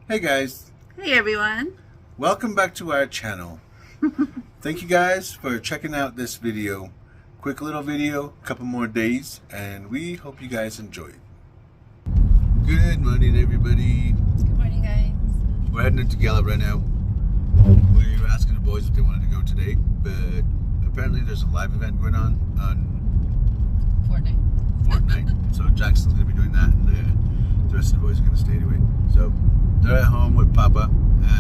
Hey guys, Hey everyone. welcome back to our channel. Thank you guys for checking out this video. Quick little video, couple more days, and we hope you guys enjoy it. Good morning everybody. Good morning, guys. We're heading into Gallup right now. We were asking the boys if they wanted to go today, but apparently there's a live event going on Fortnite. So Jackson's going to be doing that, and the rest of the boys are going to stay anyway. So they're at home with Papa,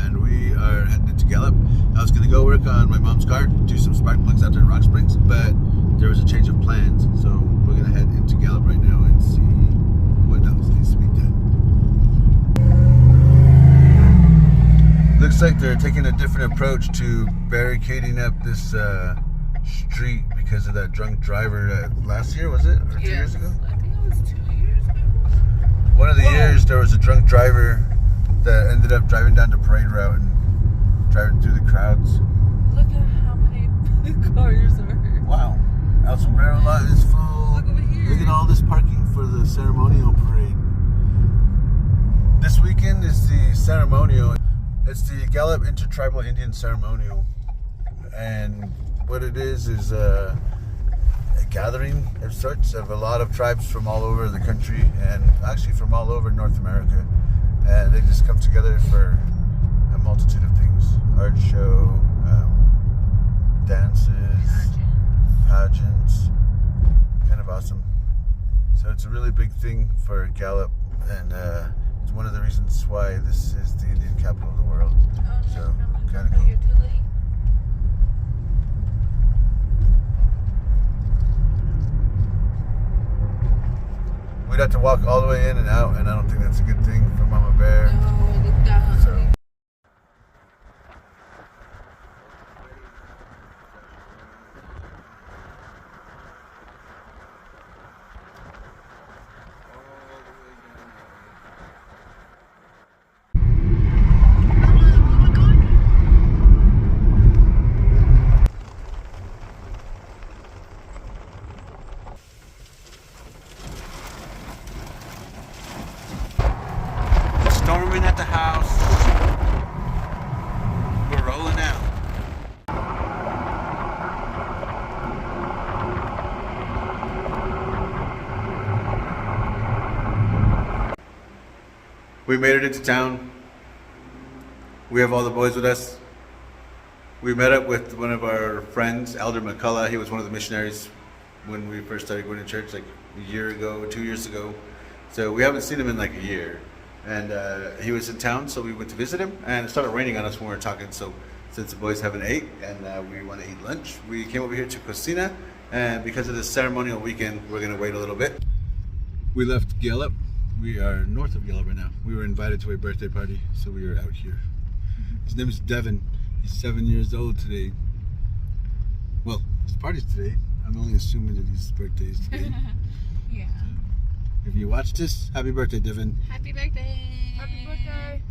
and we are heading into Gallup. I was going to go work on my mom's car, do some spark plugs out there in Rock Springs, but there was a change of plans. So we're going to head into Gallup right now and see what else needs to be done. Looks like they're taking a different approach to barricading up this street because of that drunk driver last year, was it? Or 2 years ago? I think it was 2 years ago. One of the years there was a drunk driver that ended up driving down the parade route and driving through the crowds. Look at how many cars are here. Wow. El Sombrero lot is full. Look over here. Look at all this parking for the ceremonial parade. This weekend is the ceremonial. It's the Gallup Intertribal Indian Ceremonial. And what it is a gathering of sorts of a lot of tribes from all over the country and actually from all over North America. And they just come together for a multitude of things. Art show, dances, pageants. Kind of awesome. So it's a really big thing for Gallup, and it's one of the reasons why this is the Indian capital of the world. So kind of cool. You're too late. We'd have to walk all the way in and out, and I don't think that's a good thing for MamaBear. No, look down. So. Storming at the house. We're rolling out. We made it into town. We have all the boys with us. We met up with one of our friends, Elder McCullough. He was one of the missionaries when we first started going to church like a year ago, 2 years ago. So we haven't seen him in like a year. And he was in town, so we went to visit him, and it started raining on us when we were talking. So since the boys haven't ate and we want to eat lunch, we came over here to Cocina, and because of this ceremonial weekend, we're going to wait a little bit. We left Gallup. We are north of Gallup right now. We were invited to a birthday party, so we are out here. His name is Devin. He's 7 years old today. Well, his party's today. I'm only assuming that his birthday is today. Yeah. If you watch this, happy birthday, Devin. Happy birthday. Happy birthday.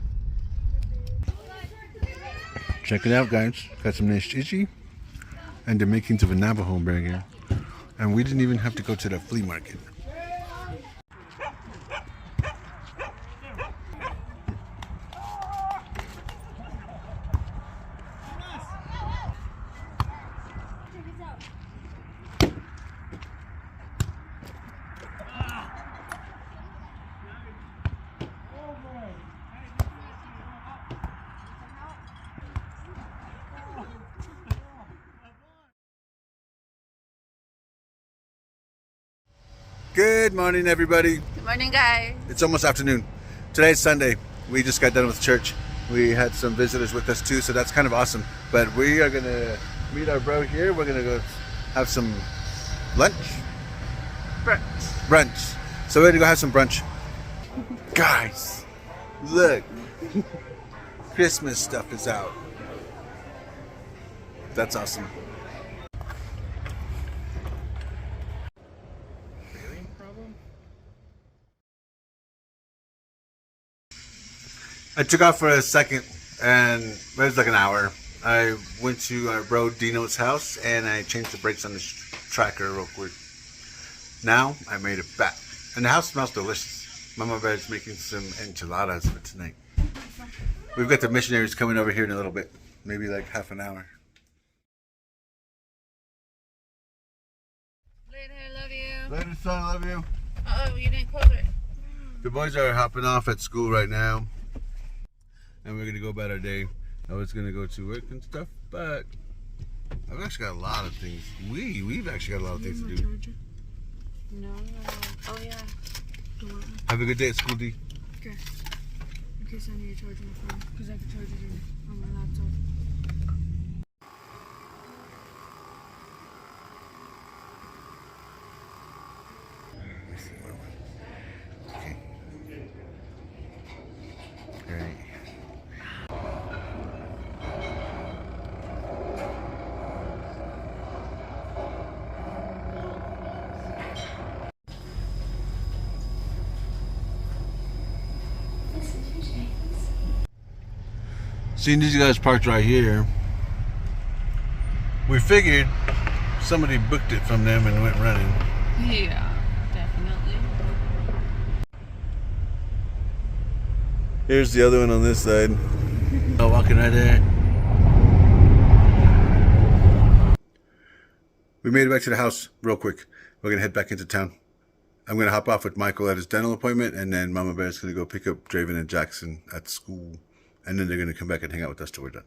Check it out, guys. Got some nice chichi and the makings of a Navajo burger. And we didn't even have to go to the flea market. Good morning, everybody. Good morning, guys. It's almost afternoon. Today's Sunday. We just got done with church. We had some visitors with us too, so that's kind of awesome. But we are gonna meet our bro here. We're gonna go have some lunch. Brunch. So we're gonna go have some brunch. Guys, look. Christmas stuff is out. That's awesome. I took off for a second, and it was like an hour. I went to our bro Dino's house, and I changed the brakes on this tracker real quick. Now I made it back, and the house smells delicious. MamaBear's making some enchiladas for tonight. We've got the missionaries coming over here in a little bit, maybe like half an hour. Later, I love you. Later, son, I love you. Uh-oh, you didn't close it. The boys are hopping off at school right now, and we're gonna go about our day. I was gonna go to work and stuff, but I've actually got a lot of things. We've actually got a lot of things to do. No. Oh, yeah. Have a good day at school, D. Okay. In case I need to charge my phone, because I can charge it on my laptop. Okay. Great. Seeing these guys parked right here, we figured somebody booked it from them and went running. Yeah, definitely. Here's the other one on this side. Oh, walking right there. We made it back to the house real quick. We're gonna head back into town. I'm gonna hop off with Michael at his dental appointment, and then Mama Bear's gonna go pick up Draven and Jackson at school. And then they're going to come back and hang out with us till we're done.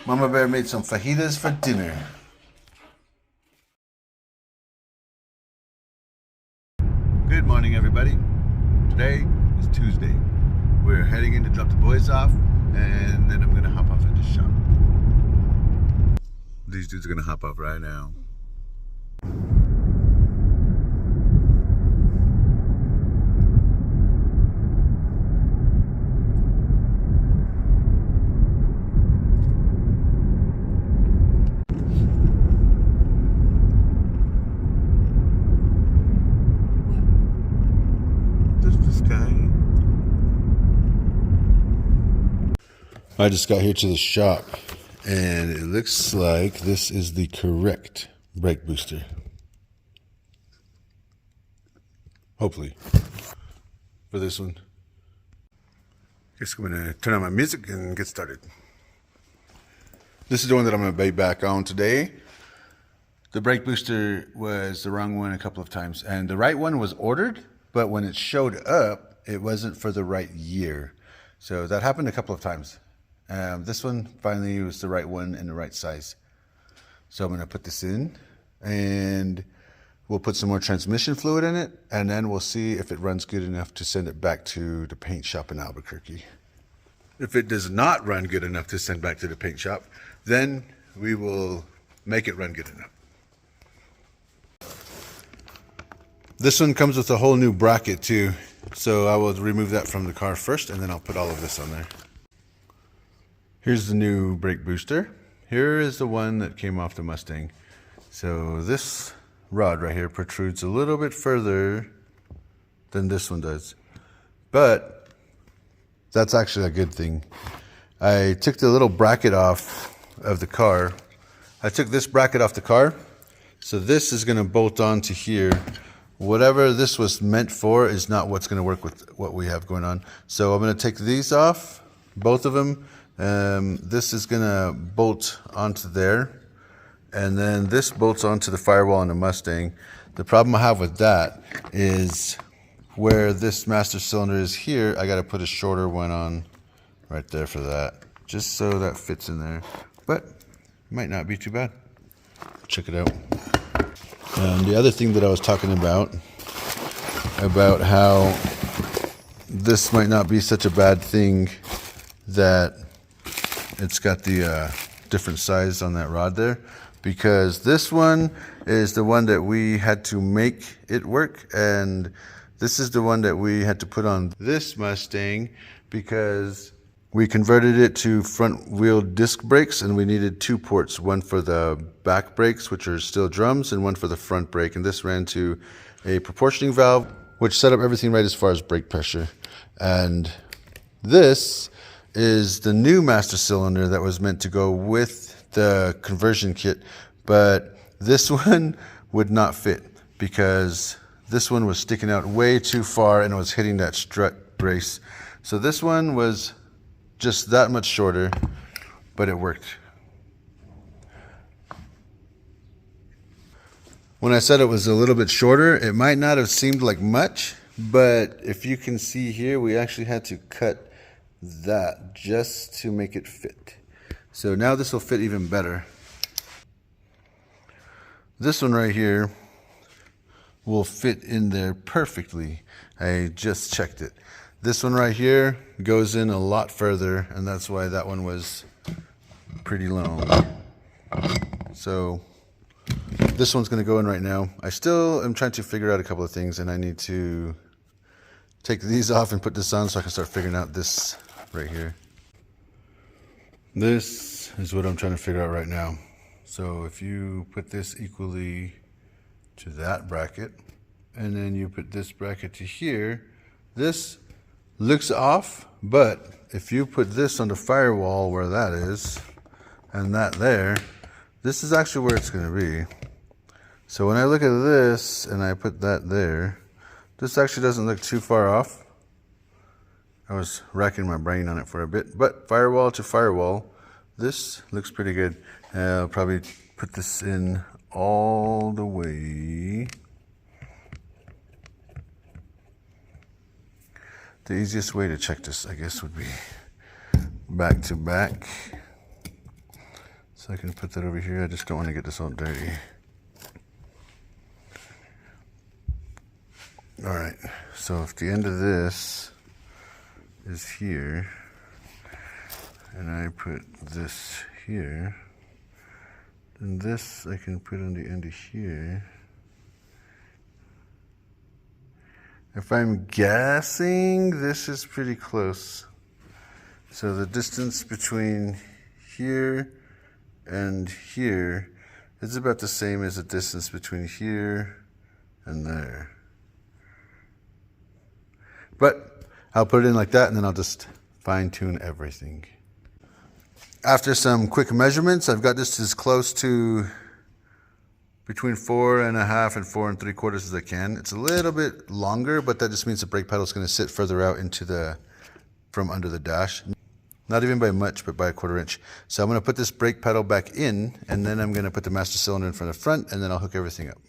Mama Bear made some fajitas for dinner. Good morning, everybody. Today is Tuesday. We're heading in to drop the boys off, and then I'm going to hop off at the shop. These dudes are gonna hop off right now. There's this guy. I just got here to the shop, and it looks like this is the correct brake booster. Hopefully. For this one. Guess I'm going to turn on my music and get started. This is the one that I'm going to be back on today. The brake booster was the wrong one a couple of times. And the right one was ordered, but when it showed up, it wasn't for the right year. So that happened a couple of times. This one finally was the right one and the right size. So I'm going to put this in, and we'll put some more transmission fluid in it, and then we'll see if it runs good enough to send it back to the paint shop in Albuquerque. If it does not run good enough to send back to the paint shop, then we will make it run good enough. This one comes with a whole new bracket too, so I will remove that from the car first, and then I'll put all of this on there. Here's the new brake booster. Here is the one that came off the Mustang. So this rod right here protrudes a little bit further than this one does. But that's actually a good thing. I took the little bracket off of the car. I took this bracket off the car. So this is going to bolt onto here. Whatever this was meant for is not what's going to work with what we have going on. So I'm going to take these off, both of them. This is gonna bolt onto there, and then this bolts onto the firewall on the Mustang. The problem I have with that is where this master cylinder is here, I gotta put a shorter one on right there for that, just so that fits in there. But it might not be too bad. Check it out. The other thing that I was talking about how this might not be such a bad thing, that it's got the different size on that rod there, because this one is the one that we had to make it work, and this is the one that we had to put on this Mustang because we converted it to front wheel disc brakes, and we needed two ports, one for the back brakes, which are still drums, and one for the front brake. And this ran to a proportioning valve, which set up everything right as far as brake pressure. And this is the new master cylinder that was meant to go with the conversion kit, but this one would not fit because this one was sticking out way too far and it was hitting that strut brace. So this one was just that much shorter, but it worked. When I said it was a little bit shorter, it might not have seemed like much, but if you can see here, we actually had to cut that just to make it fit. So now this will fit even better. This one right here will fit in there perfectly. I just checked it. This one right here goes in a lot further, and that's why that one was pretty long. So this one's going to go in right now. I still am trying to figure out a couple of things, and I need to take these off and put this on so I can start figuring out this right here. This is what I'm trying to figure out right now. So if you put this equally to that bracket, and then you put this bracket to here, this looks off, but if you put this on the firewall where that is, and that there, this is actually where it's going to be. So when I look at this and I put that there, this actually doesn't look too far off. I was racking my brain on it for a bit, but firewall to firewall, this looks pretty good. I'll probably put this in all the way. The easiest way to check this, I guess, would be back to back. So I can put that over here. I just don't want to get this all dirty. All right, so if the end of this is here, and I put this here, then this I can put on the end of here. If I'm guessing, this is pretty close. So the distance between here and here is about the same as the distance between here and there. But I'll put it in like that, and then I'll just fine-tune everything. After some quick measurements, I've got this as close to between 4.5 and 4 3/4 as I can. It's a little bit longer, but that just means the brake pedal is going to sit further out into from under the dash. Not even by much, but by 1/4 inch. So I'm going to put this brake pedal back in, and then I'm going to put the master cylinder in front of the front, and then I'll hook everything up.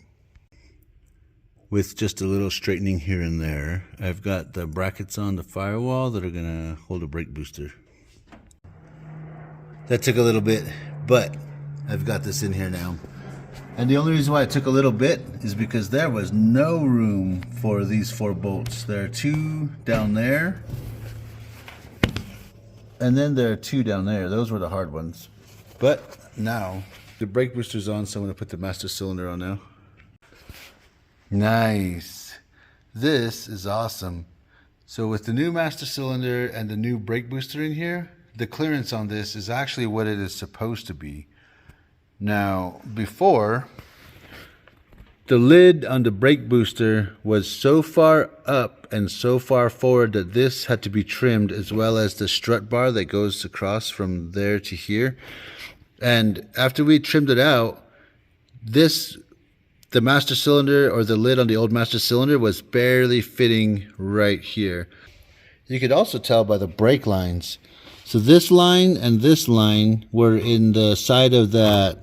With just a little straightening here and there, I've got the brackets on the firewall that are going to hold a brake booster. That took a little bit, but I've got this in here now. And the only reason why it took a little bit is because there was no room for these 4 bolts. There are 2 down there, and then there are 2 down there. Those were the hard ones. But now the brake booster's on, so I'm going to put the master cylinder on now. Nice. This is awesome. So with the new master cylinder and the new brake booster in here, the clearance on this is actually what it is supposed to be. Now, before, the lid on the brake booster was so far up and so far forward that this had to be trimmed, as well as the strut bar that goes across from there to here. And after we trimmed it out, the master cylinder, or the lid on the old master cylinder, was barely fitting right here. You could also tell by the brake lines. So this line and this line were in the side of that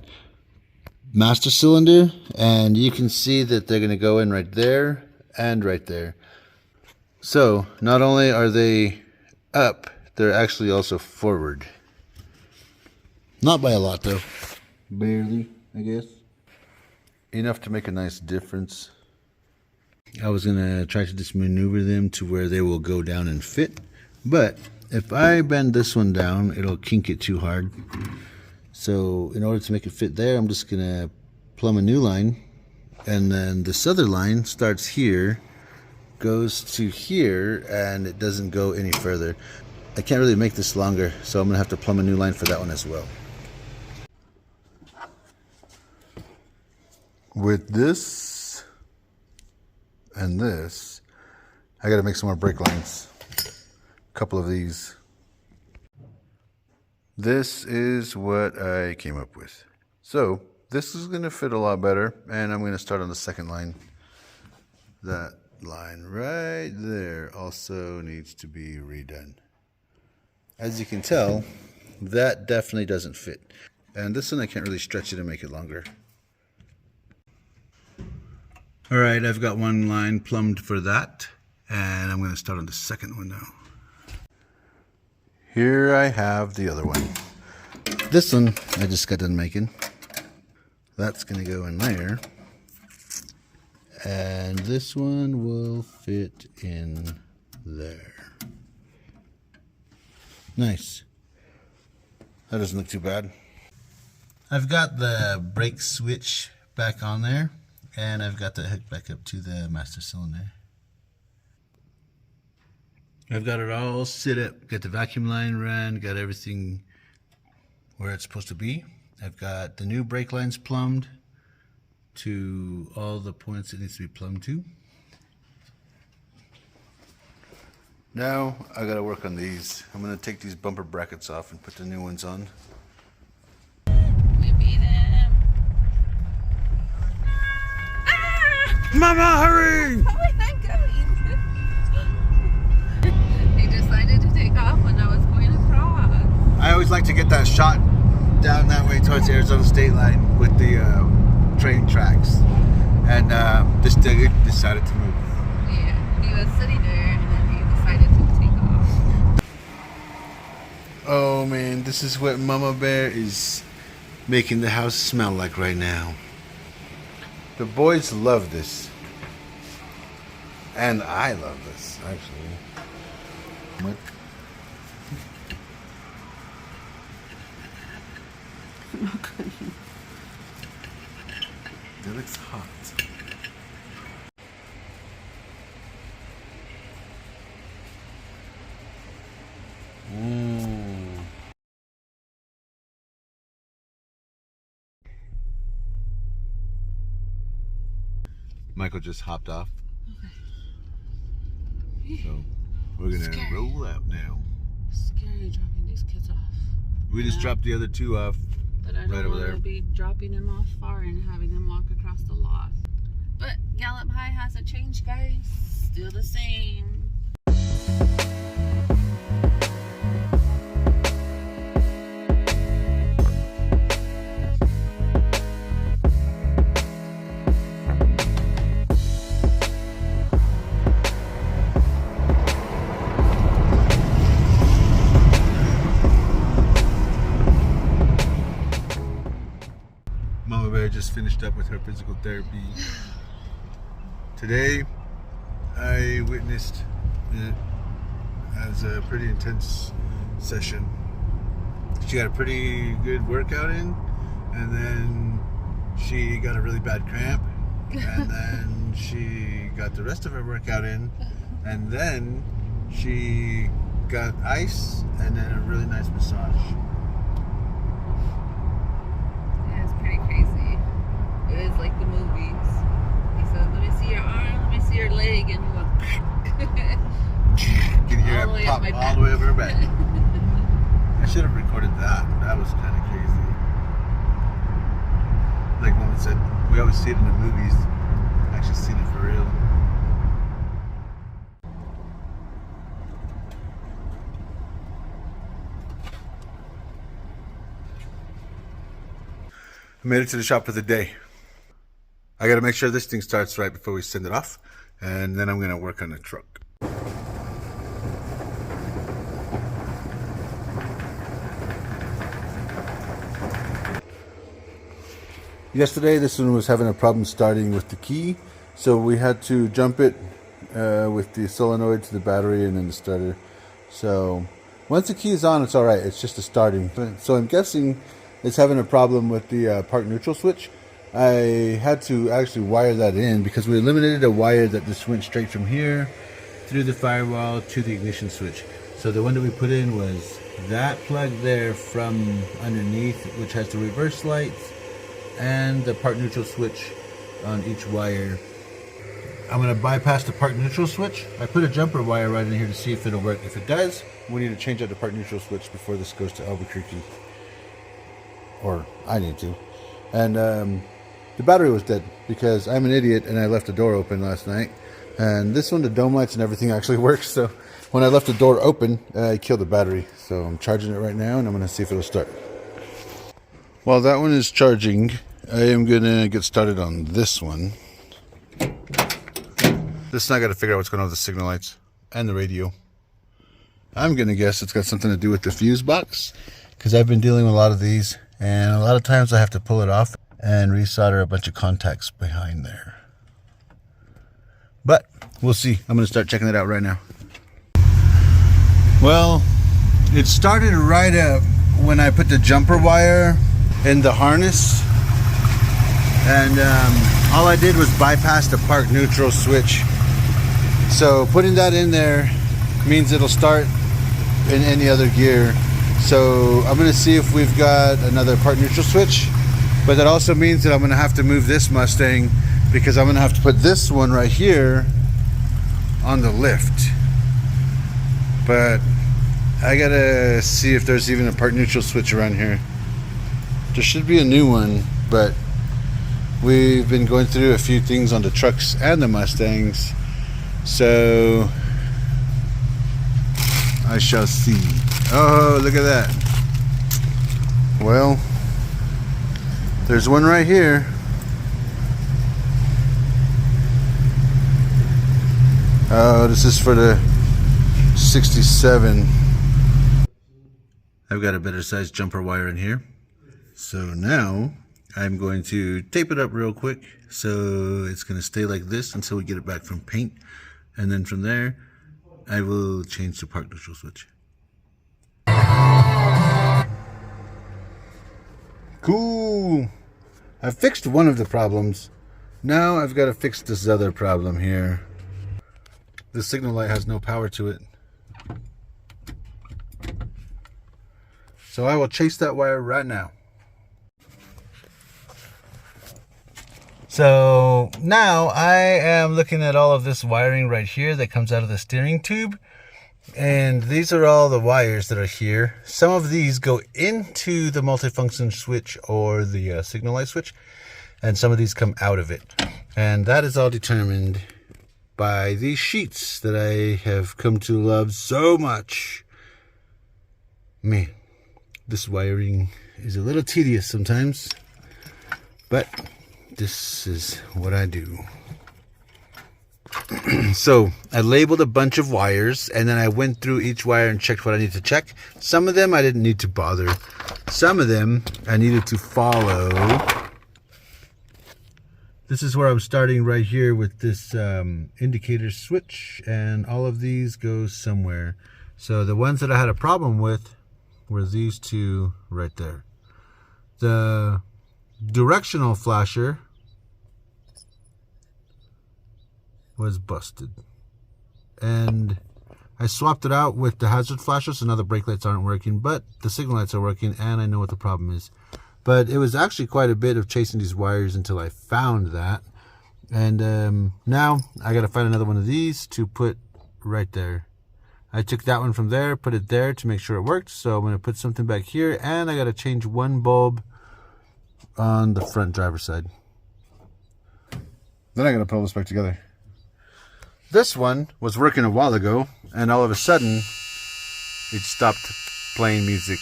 master cylinder, and you can see that they're going to go in right there and right there. So not only are they up, they're actually also forward. Not by a lot though. Barely, I guess. Enough to make a nice difference. I was going to try to just maneuver them to where they will go down and fit, but if I bend this one down, it'll kink it too hard. So in order to make it fit there, I'm just going to plumb a new line, and then this other line starts here, goes to here, and it doesn't go any further. I can't really make this longer, so I'm going to have to plumb a new line for that one as well. With this and this, I got to make some more brake lines. A couple of these. This is what I came up with. So this is going to fit a lot better, and I'm going to start on the second line. That line right there also needs to be redone. As you can tell, that definitely doesn't fit. And this one I can't really stretch it and make it longer. All right, I've got one line plumbed for that, and I'm going to start on the second one now. Here I have the other one. This one I just got done making. That's going to go in there. And this one will fit in there. Nice. That doesn't look too bad. I've got the brake switch back on there, and I've got that hooked back up to the master cylinder. I've got it all set up, got the vacuum line run, got everything where it's supposed to be. I've got the new brake lines plumbed to all the points it needs to be plumbed to. Now I gotta work on these. I'm gonna take these bumper brackets off and put the new ones on. We beat him. Ah! Mama, hurry! How am I going? He decided to take off when I was going across. I always like to get that shot down that way towards the Arizona state line with the train tracks. And this dude decided to move. Yeah, he was sitting there and then he decided to take off. Oh man, this is what MamaBear is making the house smell like right now. The boys love this. And I love this, actually. What? That looks hot. Michael just hopped off. Okay. So we're gonna roll out now. Scary dropping these kids off. We just dropped the other two off. But I don't want to be dropping them off far and having them walk across the lot. But Gallup High hasn't changed, guys. Still the same. MamaBear just finished up with her physical therapy. Today, I witnessed it as a pretty intense session. She got a pretty good workout in, and then she got a really bad cramp, and then she got the rest of her workout in, and then she got ice, and then a really nice massage. Crazy. It was like the movies. He said, "Let me see your arm, let me see your leg," and he went. You can hear all it pop all the way over her back. I should have recorded that. That was kind of crazy. Like Mama said, we always see it in the movies. Actually seen it for real. I made it to the shop for the day. I gotta make sure this thing starts right before we send it off, and then I'm gonna work on the truck. Yesterday, this one was having a problem starting with the key, so we had to jump it with the solenoid to the battery and then the starter. So once the key is on, it's all right. It's just a starting. So I'm guessing it's having a problem with the park neutral switch. I had to actually wire that in because we eliminated a wire that just went straight from here through the firewall to the ignition switch. So the one that we put in was that plug there from underneath, which has the reverse lights and the park neutral switch on each wire I'm going to bypass the park neutral switch. I put a jumper wire right in here to see if it'll work. If it does, we need to change out the park neutral switch before this goes to Albuquerque. Or I need to. And the battery was dead because I'm an idiot and I left the door open last night. And this one, the dome lights and everything actually works. So when I left the door open, I killed the battery. So I'm charging it right now and I'm going to see if it'll start. While that one is charging, I am going to get started on this one. This one I got to figure out what's going on with the signal lights and the radio. I'm going to guess it's got something to do with the fuse box because I've been dealing with a lot of these. And a lot of times I have to pull it off and resolder a bunch of contacts behind there. But we'll see. I'm going to start checking it out right now. Well, it started right up when I put the jumper wire in the harness. And all I did was bypass the park neutral switch. So putting that in there means it'll start in any other gear. So I'm going to see if we've got another park neutral switch. But that also means that I'm going to have to move this Mustang because I'm going to have to put this one right here on the lift. But I got to see if there's even a park neutral switch around here. There should be a new one, but we've been going through a few things on the trucks and the Mustangs. So I shall see. Oh, look at that. Well, there's one right here. Oh, this is for the 67. I've got a better sized jumper wire in here. So now I'm going to tape it up real quick. So it's going to stay like this until we get it back from paint. And then from there, I will change the park neutral switch. Cool. I fixed one of the problems. Now I've got to fix this other problem here. The signal light has no power to it. So I will chase that wire right now. So now I am looking at all of this wiring right here that comes out of the steering tube. And these are all the wires that are here. Some of these go into the multifunction switch or the signal light switch. And some of these come out of it. And that is all determined by these sheets that I have come to love so much. Man, this wiring is a little tedious sometimes. But this is what I do. So I labeled a bunch of wires and then I went through each wire and checked what I need to check. Some of them I didn't need to bother. Some of them I needed to follow. This is where I'm starting right here with this indicator switch, and all of these go somewhere. So the ones that I had a problem with were these two right there. The directional flasher was busted, and I swapped it out with the hazard flasher, so now the brake lights aren't working, but the signal lights are working, and I know what the problem is. But it was actually quite a bit of chasing these wires until I found that. And now I got to find another one of these to put right there. I took that one from there, put it there to make sure it worked. So I'm going to put something back here, and I got to change one bulb on the front driver's side. Then I'm going to pull this back together. This one was working a while ago, and all of a sudden it stopped playing music.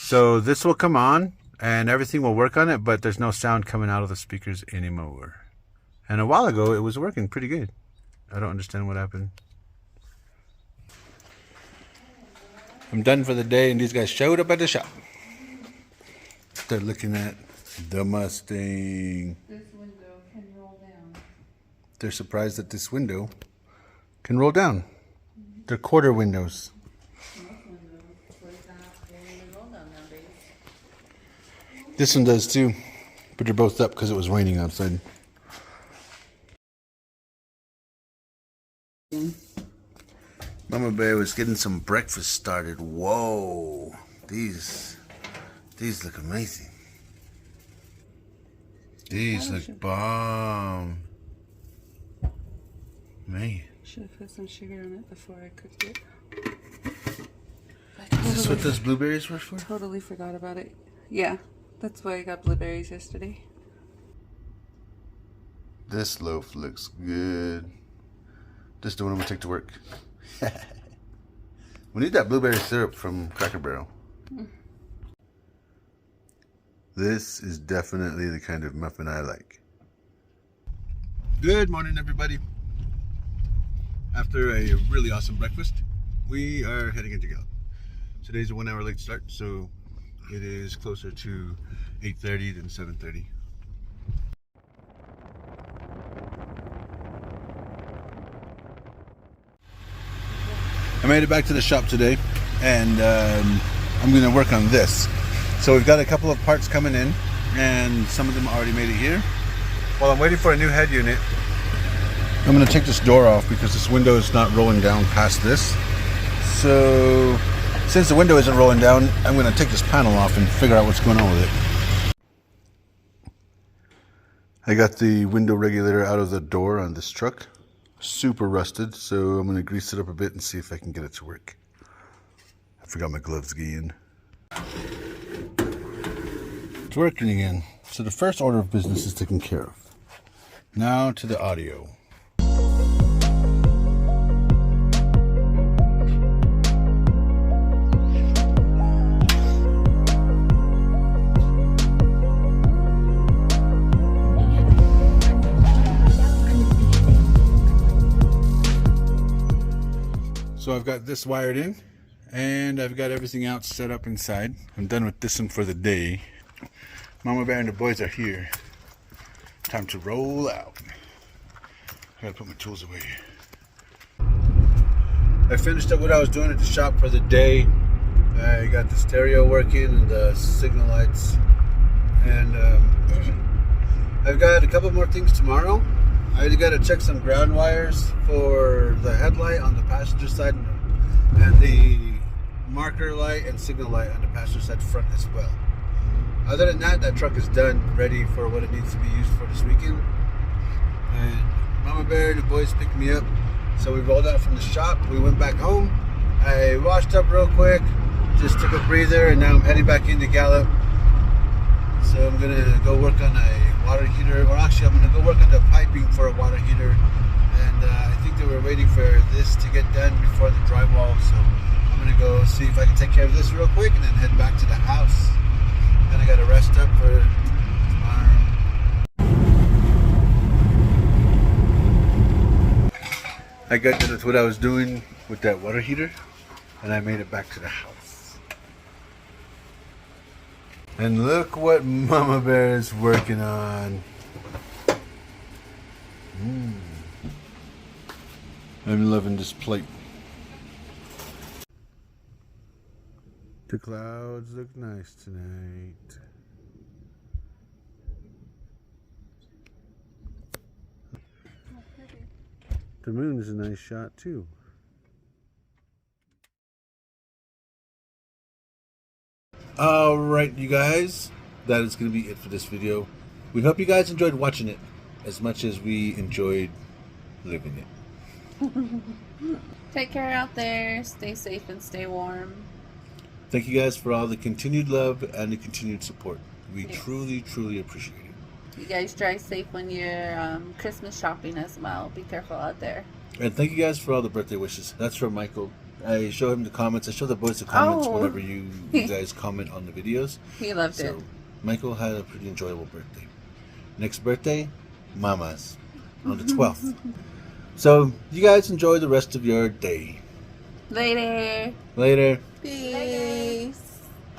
So this will come on and everything will work on it, but there's no sound coming out of the speakers anymore. And a while ago it was working pretty good. I don't understand what happened. I'm done for the day, and these guys showed up at the shop. They're looking at the Mustang. This window can roll down. They're surprised that this window can roll down. They're quarter windows. This one does too, but they're both up because it was raining outside. MamaBear was getting some breakfast started. Whoa, these look amazing. These look bomb. Man. Should have put some sugar on it before I cooked it. Is this what those blueberries were for? Totally forgot about it. Yeah, that's why I got blueberries yesterday. This loaf looks good. This is the one I'm gonna take to work. We need that blueberry syrup from Cracker Barrel. This is definitely the kind of muffin I like. Good morning, everybody. After a really awesome breakfast, we are heading into Gallup. Today's a 1 hour late start, so it is closer to 8:30 than 7:30. I made it back to the shop today, and I'm going to work on this. So we've got a couple of parts coming in, and some of them already made it here. While I'm waiting for a new head unit, I'm going to take this door off because this window is not rolling down past this. So since the window isn't rolling down, I'm going to take this panel off and figure out what's going on with it. I got the window regulator out of the door on this truck. Super rusted, so I'm going to grease it up a bit and see if I can get it to work. I forgot my gloves again. It's working again. So the first order of business is taken care of. Now to the audio. So I've got this wired in, and I've got everything else set up inside. I'm done with this one for the day. Mama Bear and the boys are here. Time to roll out. I gotta put my tools away. I finished up what I was doing at the shop for the day. I got the stereo working and the signal lights. And I've got a couple more things tomorrow. I got to check some ground wires for the headlight on the passenger side and the marker light and signal light on the passenger side front as well. Other than that, that truck is done, ready for what it needs to be used for this weekend. And Mama Bear and the boys picked me up, so we rolled out from the shop. We went back home. I washed up real quick, just took a breather, and now I'm heading back into Gallup. So I'm gonna go work on a water heater, or actually I'm gonna go work on the piping for a water heater. And I think they were waiting for this to get done before the drywall, so I'm gonna go see if I can take care of this real quick and then head back to the house. Then I gotta rest up for tomorrow. I got done with what I was doing with that water heater, and I made it back to the house. And look what Mama Bear is working on. I'm loving this plate. The clouds look nice tonight. The moon is a nice shot too. Alright, you guys, that is going to be it for this video. We hope you guys enjoyed watching it as much as we enjoyed living it. Take care out there. Stay safe and stay warm. Thank you guys for all the continued love and the continued support. We truly, truly appreciate it. You guys drive safe when you're Christmas shopping as well. Be careful out there. And thank you guys for all the birthday wishes. That's from Michael. I show him the comments. I show the boys the comments whenever you guys comment on the videos. He loved it. Michael had a pretty enjoyable birthday. Next birthday, Mama's on the 12th. So you guys enjoy the rest of your day. Later. Later. Peace.